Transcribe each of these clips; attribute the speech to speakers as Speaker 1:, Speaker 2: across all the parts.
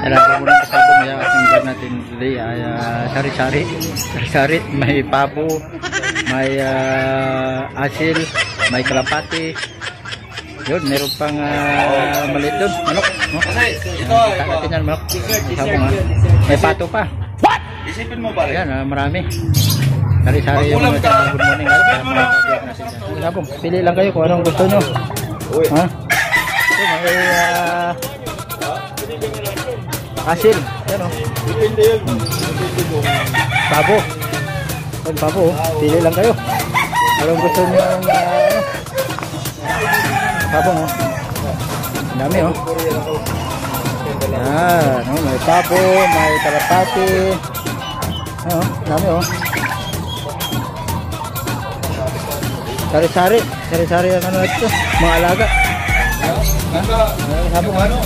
Speaker 1: Talaga mo lang kasabong ya ating vlog natin today ay sari-sari, may pabo, may asil, may kalapati. Yun, meron pang maliit doon, manok, no? Natin yan, manok. Sabong, may pato pa. What? Isipin mo ba rin? Yan, marami. Sari-sari yung mga good morning. Sabong, pili lang kayo kung anong gusto nyo. Ha? Ito, may asil, yan o. Pabo. Yan, pabo, pili lang kayo. Anong gusto nyo yung pabong, oh. Ang dami, oh. Yan, oh, may pabo, may kalapati. Oh, ang dami, oh. Sari-sari ang ano ito, mga alaga. Sabong, ano?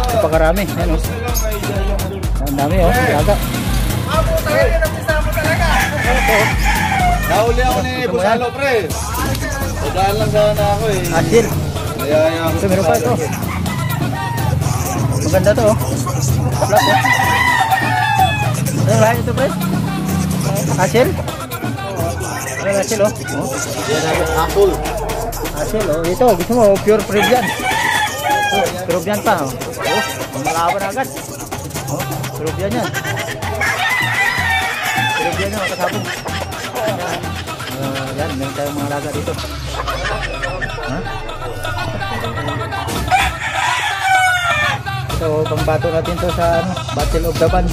Speaker 1: Ito pa karami, yan, oh. Ang dami, oh, alaga.
Speaker 2: Nahuli ako ni Busalo, pre. Padaan lang sana ako eh.
Speaker 1: Asil.
Speaker 2: Ayaya ako.
Speaker 1: Ito, meron pa ito. Maganda to, oh. Black, oh. Anong lahat ito, pre? Asil? Anong asil, oh?
Speaker 2: Apple.
Speaker 1: Asil, oh. Ito, gusto mo, pure Peruvian. Peruvian pa, oh. Malawan agad. Oh, Peruvian yan. Peruvian yan, makasabong. Yan, meron tayong mga alaga dito. Ha? So, pangbato natin to sa ano, Battle of the Band.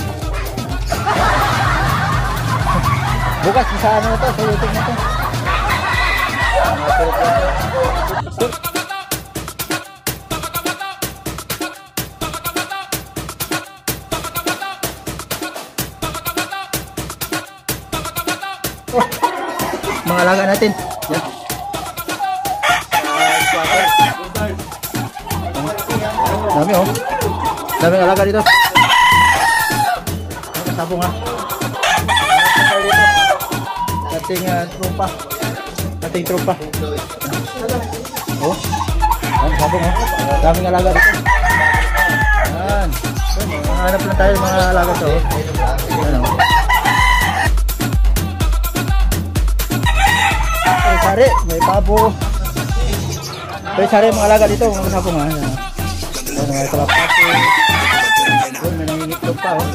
Speaker 1: Bukas sa ano to, sa YouTube na to. Mga alaga natin. Yan. Dami, oh. Daming alaga dito. Sabong, ha. Ating tropa. Ating tropa. Oh. Sabong, oh. Daming alaga dito. Yan. Hanap lang tayo mga alaga to, oh. Yan, oh. Sari, may pabo. May sari mga alaga dito, mga sabong, ha. Ayan, may kalapati. Doon, may nangingitlog pa, oh.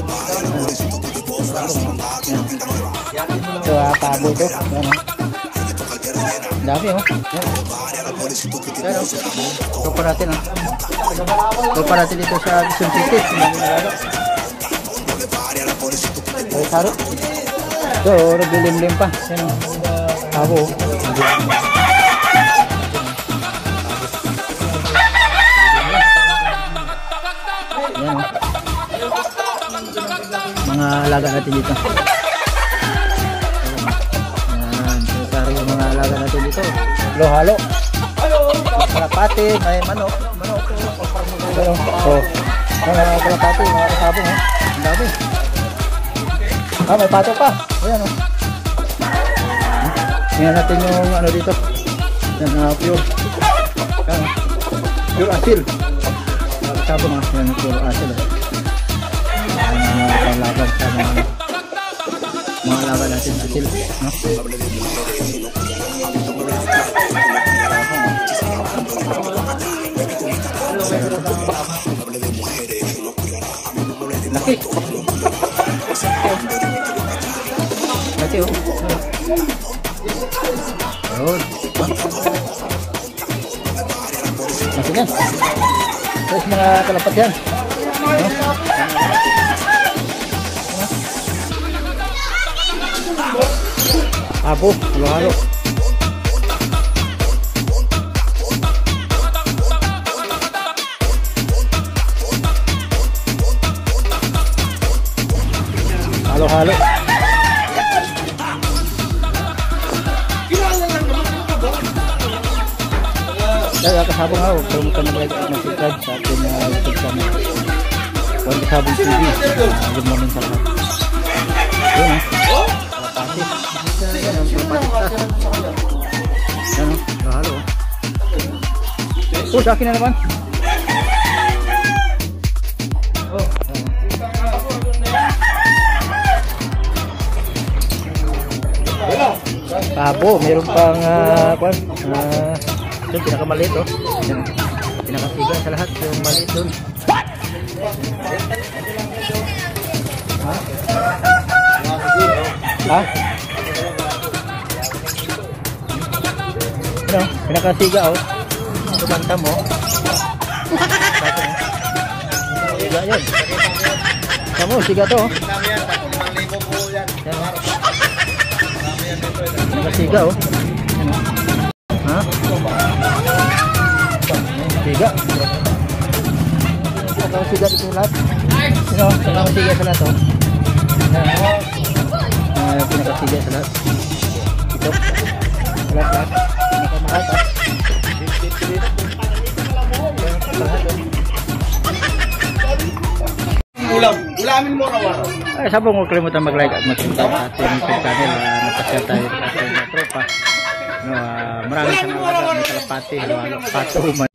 Speaker 1: Ito, pabo ito. Ayan, oh. Dami, oh. Ayan, oh. Tropa natin, oh. Tropa natin dito sa Quezon City. May sari. Ito, naglilimlim pa. Ayan, oh. Pabo, oh. Yan, oh. Mga alaga natin dito. Yan, sari yung mga alaga natin dito. Halo-halo. May kalapati, may manok. Pero, oh, mga kalapati, mga kasabong, oh. Ang dami. Ah, may pato pa. Ayan, oh. Tingnan natin yung ano dito. Yan, pure. Yan, pure asil. Sabong, ha. Yan, pure asil, oh. Laban sa mga laban natin asil, no? Laki. Laki, oh. Ayun. Masih yan. Terus mga kalapat yan, no? Pabo, halo-halo. Halo-halo. Kaya kasabong ako, kung ka mag-like at mag-subscribe sa ating YouTube channel. Huwag Kasabong TV. Good morning sa lahat. Yun, ha. Kalapati. Yan, halo. Oh, sa akin na naman. Pabo, meron pang kwan, yung pinakamaliit oh. Yan. Pinakasiga sa lahat yung maliit doon. Ha? Ha? Ano? Pinakasiga oh. Tumanta mo. Siga yun. Kamu, siga to oh. Pinakasiga oh. Ha? Siga. Pinakasiga dito lahat. Sino? Pinakasiga sa lahat oh. Pinakasiga sa lahat. Ito. Lahat. Pinakamahal ah.
Speaker 2: Ulamin mo raw.
Speaker 1: Ay, sabong huwag kalimutan mag-like at mag-subscribe sa ating YouTube channel. Napasya tayo sa ating tropa. Maraming salamat. May kalapati. Pato.